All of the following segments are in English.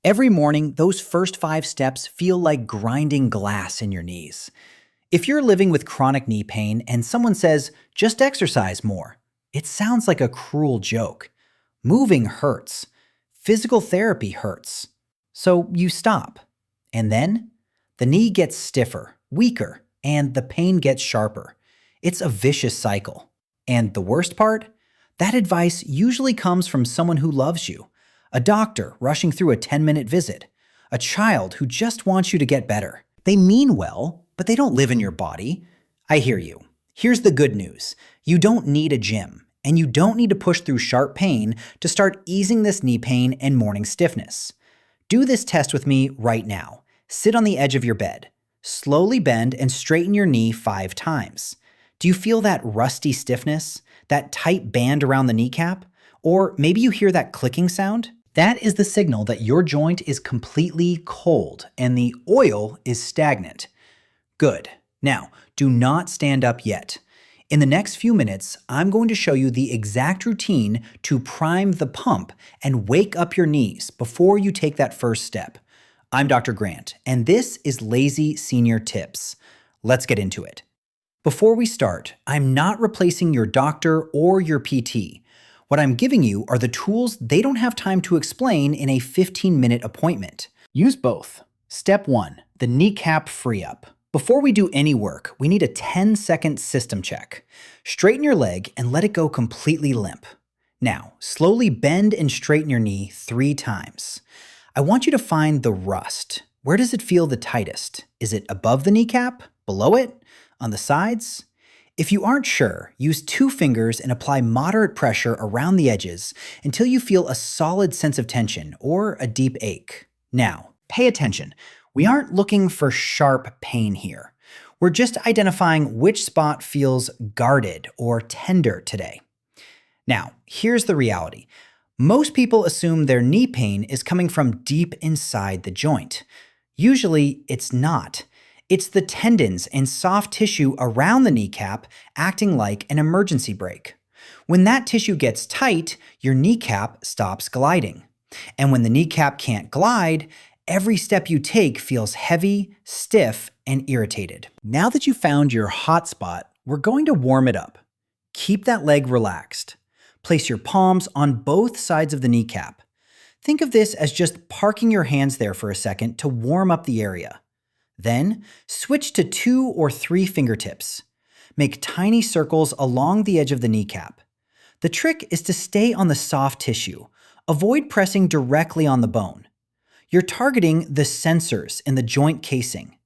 Every morning, those first 5 steps feel like grinding glass in your knees. If you're living with chronic knee pain and someone says, just exercise more, it sounds like a cruel joke. Moving hurts. Physical therapy hurts. So you stop. And then the knee gets stiffer, weaker, and the pain gets sharper. It's a vicious cycle. And the worst part? That advice usually comes from someone who loves you. A doctor rushing through a 10-minute visit. A child who just wants you to get better. They mean well, but they don't live in your body. I hear you. Here's the good news. You don't need a gym, and you don't need to push through sharp pain to start easing this knee pain and morning stiffness. Do this test with me right now. Sit on the edge of your bed. Slowly bend and straighten your knee 5 times. Do you feel that rusty stiffness? That tight band around the kneecap? Or maybe you hear that clicking sound? That is the signal that your joint is completely cold and the oil is stagnant. Good. Now, do not stand up yet. In the next few minutes, I'm going to show you the exact routine to prime the pump and wake up your knees before you take that first step. I'm Dr. Grant, and this is Lazy Senior Tips. Let's get into it. Before we start, I'm not replacing your doctor or your PT. What I'm giving you are the tools they don't have time to explain in a 15-minute appointment. Use both. Step 1, the kneecap free-up. Before we do any work, we need a 10-second system check. Straighten your leg and let it go completely limp. Now, slowly bend and straighten your knee 3 times. I want you to find the rust. Where does it feel the tightest? Is it above the kneecap? Below it? On the sides? If you aren't sure, use 2 fingers and apply moderate pressure around the edges until you feel a solid sense of tension or a deep ache. Now, pay attention. We aren't looking for sharp pain here. We're just identifying which spot feels guarded or tender today. Now, here's the reality. Most people assume their knee pain is coming from deep inside the joint. Usually, it's not. It's the tendons and soft tissue around the kneecap acting like an emergency brake. When that tissue gets tight, your kneecap stops gliding. And when the kneecap can't glide, every step you take feels heavy, stiff, and irritated. Now that you found your hot spot, we're going to warm it up. Keep that leg relaxed. Place your palms on both sides of the kneecap. Think of this as just parking your hands there for a second to warm up the area. Then, switch to 2 or 3 fingertips. Make tiny circles along the edge of the kneecap. The trick is to stay on the soft tissue. Avoid pressing directly on the bone. You're targeting the sensors in the joint casing.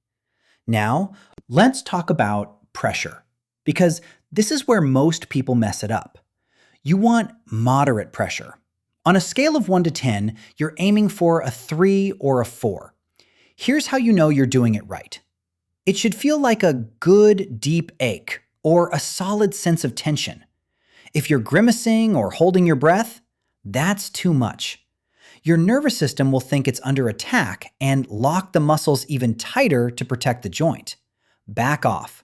Now, let's talk about pressure, because this is where most people mess it up. You want moderate pressure. On a scale of 1 to 10, you're aiming for a 3 or a 4. Here's how you know you're doing it right. It should feel like a good, deep ache or a solid sense of tension. If you're grimacing or holding your breath, that's too much. Your nervous system will think it's under attack and lock the muscles even tighter to protect the joint. Back off.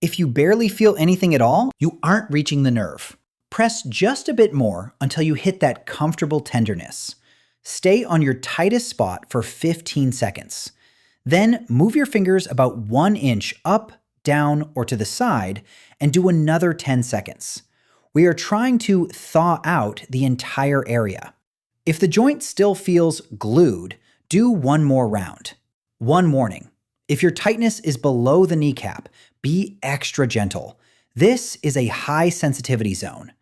If you barely feel anything at all, you aren't reaching the nerve. Press just a bit more until you hit that comfortable tenderness. Stay on your tightest spot for 15 seconds. Then move your fingers about 1 inch up, down, or to the side and do another 10 seconds. We are trying to thaw out the entire area. If the joint still feels glued, do 1 more round. One warning. If your tightness is below the kneecap, be extra gentle. This is a high sensitivity zone.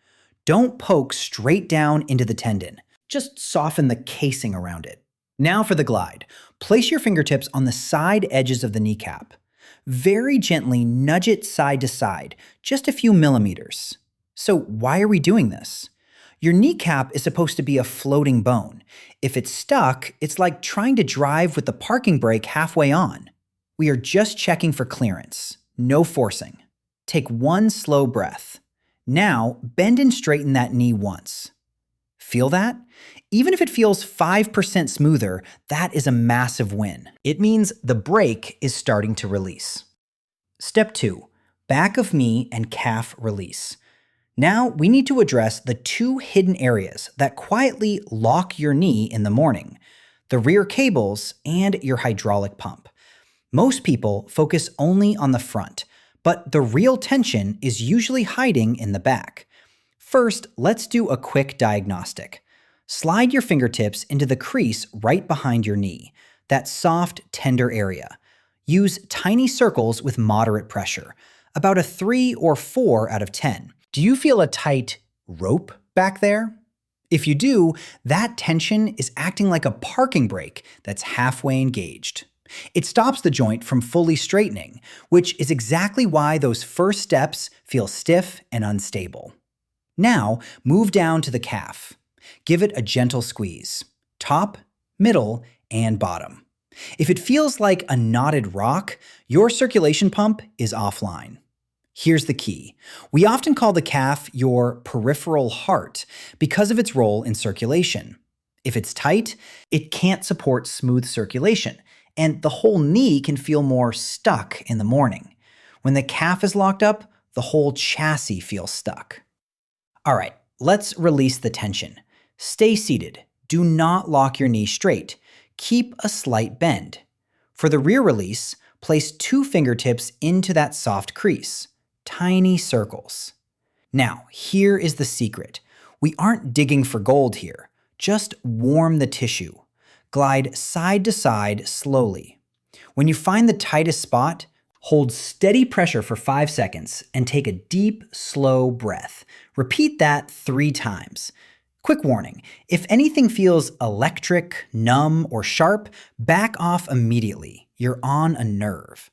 Don't poke straight down into the tendon. Just soften the casing around it. Now for the glide. Place your fingertips on the side edges of the kneecap. Very gently nudge it side to side, just a few millimeters. So why are we doing this? Your kneecap is supposed to be a floating bone. If it's stuck, it's like trying to drive with the parking brake halfway on. We are just checking for clearance. No forcing. Take 1 slow breath. Now bend and straighten that knee once. Feel that? Even if it feels 5% smoother, that is a massive win. It means the brake is starting to release. Step 2, back of knee and calf release. Now we need to address the 2 hidden areas that quietly lock your knee in the morning. the rear cables, and your hydraulic pump. Most people focus only on the front, but the real tension is usually hiding in the back. First, let's do a quick diagnostic. Slide your fingertips into the crease right behind your knee, that soft, tender area. Use tiny circles with moderate pressure, about a 3 or 4 out of 10. Do you feel a tight rope back there? If you do, that tension is acting like a parking brake that's halfway engaged. It stops the joint from fully straightening, which is exactly why those first steps feel stiff and unstable. Now, move down to the calf. Give it a gentle squeeze, top, middle, and bottom. If it feels like a knotted rock, your circulation pump is offline. Here's the key. We often call the calf your peripheral heart because of its role in circulation. If it's tight, it can't support smooth circulation, and the whole knee can feel more stuck in the morning. When the calf is locked up, the whole chassis feels stuck. All right, let's release the tension. Stay seated. Do not lock your knee straight. Keep a slight bend. For the rear release, place 2 fingertips into that soft crease. Tiny circles. Now, here is the secret. We aren't digging for gold here. Just warm the tissue. Glide side to side slowly. When you find the tightest spot, hold steady pressure for 5 seconds and take a deep, slow breath. Repeat that 3 times. Quick warning, if anything feels electric, numb, or sharp, back off immediately. You're on a nerve.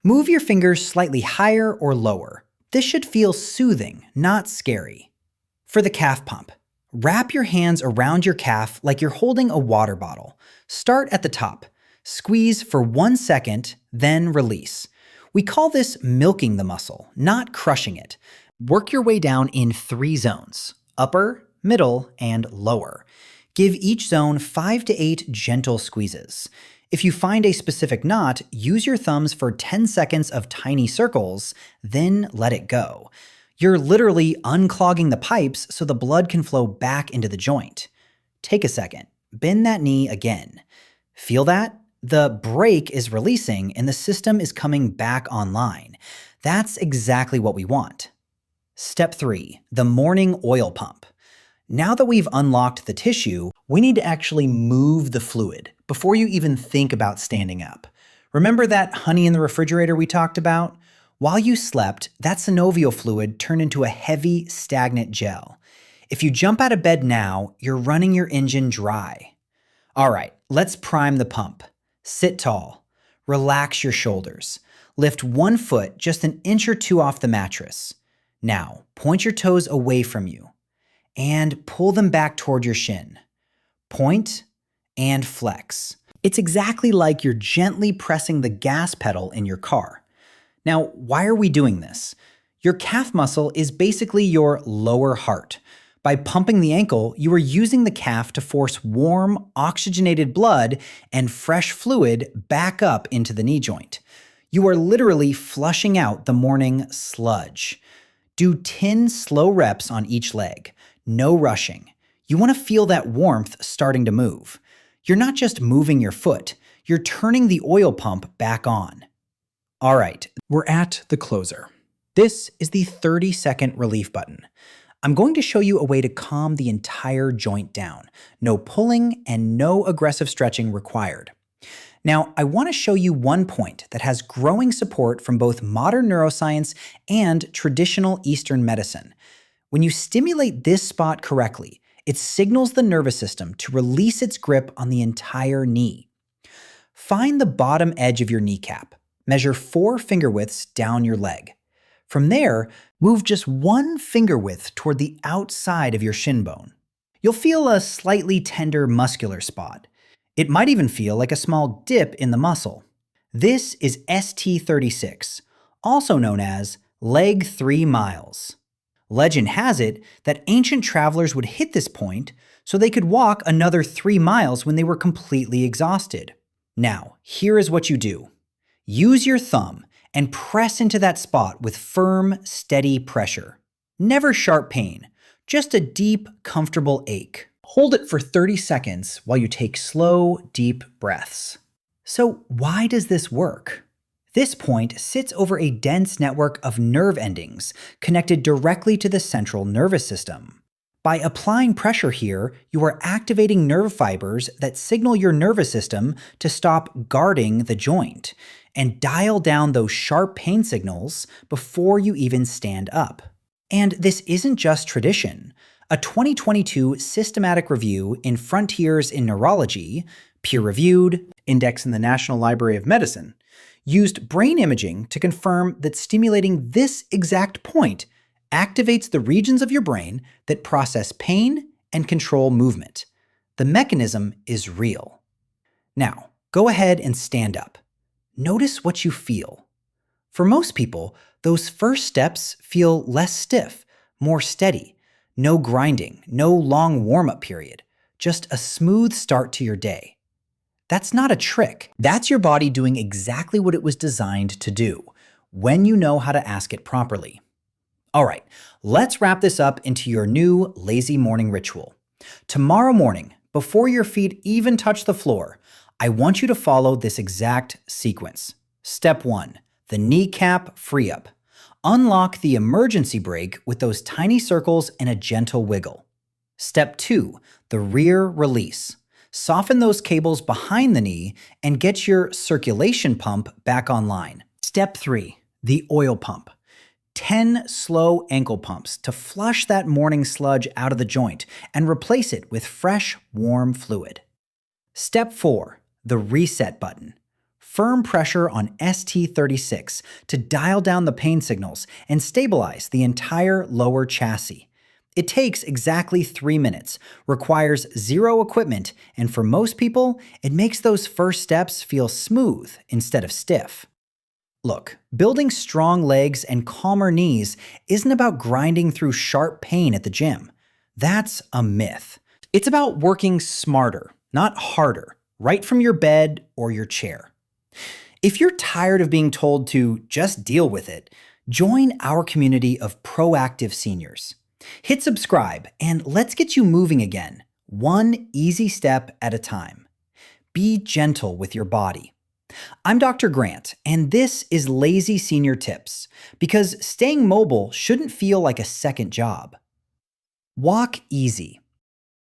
Move your fingers slightly higher or lower. This should feel soothing, not scary. For the calf pump, wrap your hands around your calf like you're holding a water bottle. Start at the top. Squeeze for 1 second, then release. We call this milking the muscle, not crushing it. Work your way down in 3 zones: upper, middle, and lower. Give each zone 5 to 8 gentle squeezes. If you find a specific knot, use your thumbs for 10 seconds of tiny circles, then let it go. You're literally unclogging the pipes so the blood can flow back into the joint. Take a second. Bend that knee again. Feel that? The brake is releasing and the system is coming back online. That's exactly what we want. Step 3, the morning oil pump. Now that we've unlocked the tissue, we need to actually move the fluid before you even think about standing up. Remember that honey in the refrigerator we talked about? While you slept, that synovial fluid turned into a heavy, stagnant gel. If you jump out of bed now, you're running your engine dry. All right, let's prime the pump. Sit tall. Relax your shoulders. Lift 1 foot just an inch or 2 off the mattress. Now, point your toes away from you and pull them back toward your shin. Point and flex. It's exactly like you're gently pressing the gas pedal in your car. Now, why are we doing this? Your calf muscle is basically your lower heart. By pumping the ankle, you are using the calf to force warm, oxygenated blood and fresh fluid back up into the knee joint. You are literally flushing out the morning sludge. Do 10 slow reps on each leg. No rushing. You want to feel that warmth starting to move. You're not just moving your foot, you're turning the oil pump back on. All right, we're at the closer. This is the 30-second relief button. I'm going to show you a way to calm the entire joint down. No pulling and no aggressive stretching required. Now, I want to show you one point that has growing support from both modern neuroscience and traditional Eastern medicine. When you stimulate this spot correctly, it signals the nervous system to release its grip on the entire knee. Find the bottom edge of your kneecap. Measure 4 finger widths down your leg. From there, move just 1 finger width toward the outside of your shin bone. You'll feel a slightly tender muscular spot. It might even feel like a small dip in the muscle. This is ST36, also known as leg 3 miles. Legend has it that ancient travelers would hit this point so they could walk another 3 miles when they were completely exhausted. Now, here is what you do. Use your thumb and press into that spot with firm, steady pressure. Never sharp pain, just a deep, comfortable ache. Hold it for 30 seconds while you take slow, deep breaths. So, why does this work? This point sits over a dense network of nerve endings connected directly to the central nervous system. By applying pressure here, you are activating nerve fibers that signal your nervous system to stop guarding the joint and dial down those sharp pain signals before you even stand up. And this isn't just tradition. A 2022 systematic review in Frontiers in Neurology, peer-reviewed, index in the National Library of Medicine, used brain imaging to confirm that stimulating this exact point activates the regions of your brain that process pain and control movement. The mechanism is real. Now, go ahead and stand up. Notice what you feel. For most people, those first steps feel less stiff, more steady. No grinding, no long warm-up period, just a smooth start to your day. That's not a trick. That's your body doing exactly what it was designed to do, when you know how to ask it properly. All right, let's wrap this up into your new lazy morning ritual. Tomorrow morning, before your feet even touch the floor, I want you to follow this exact sequence. Step 1, the kneecap free up. Unlock the emergency brake with those tiny circles and a gentle wiggle. Step 2, the rear release. Soften those cables behind the knee and get your circulation pump back online. Step 3, the oil pump. 10 slow ankle pumps to flush that morning sludge out of the joint and replace it with fresh, warm fluid. Step 4, the reset button. Firm pressure on ST36 to dial down the pain signals and stabilize the entire lower chassis. It takes exactly 3 minutes, requires zero equipment, and for most people, it makes those first steps feel smooth instead of stiff. Look, building strong legs and calmer knees isn't about grinding through sharp pain at the gym. That's a myth. It's about working smarter, not harder, right from your bed or your chair. If you're tired of being told to just deal with it, join our community of proactive seniors. Hit subscribe and let's get you moving again, one easy step at a time. Be gentle with your body. I'm Dr. Grant, and this is Lazy Senior Tips, because staying mobile shouldn't feel like a second job. Walk easy.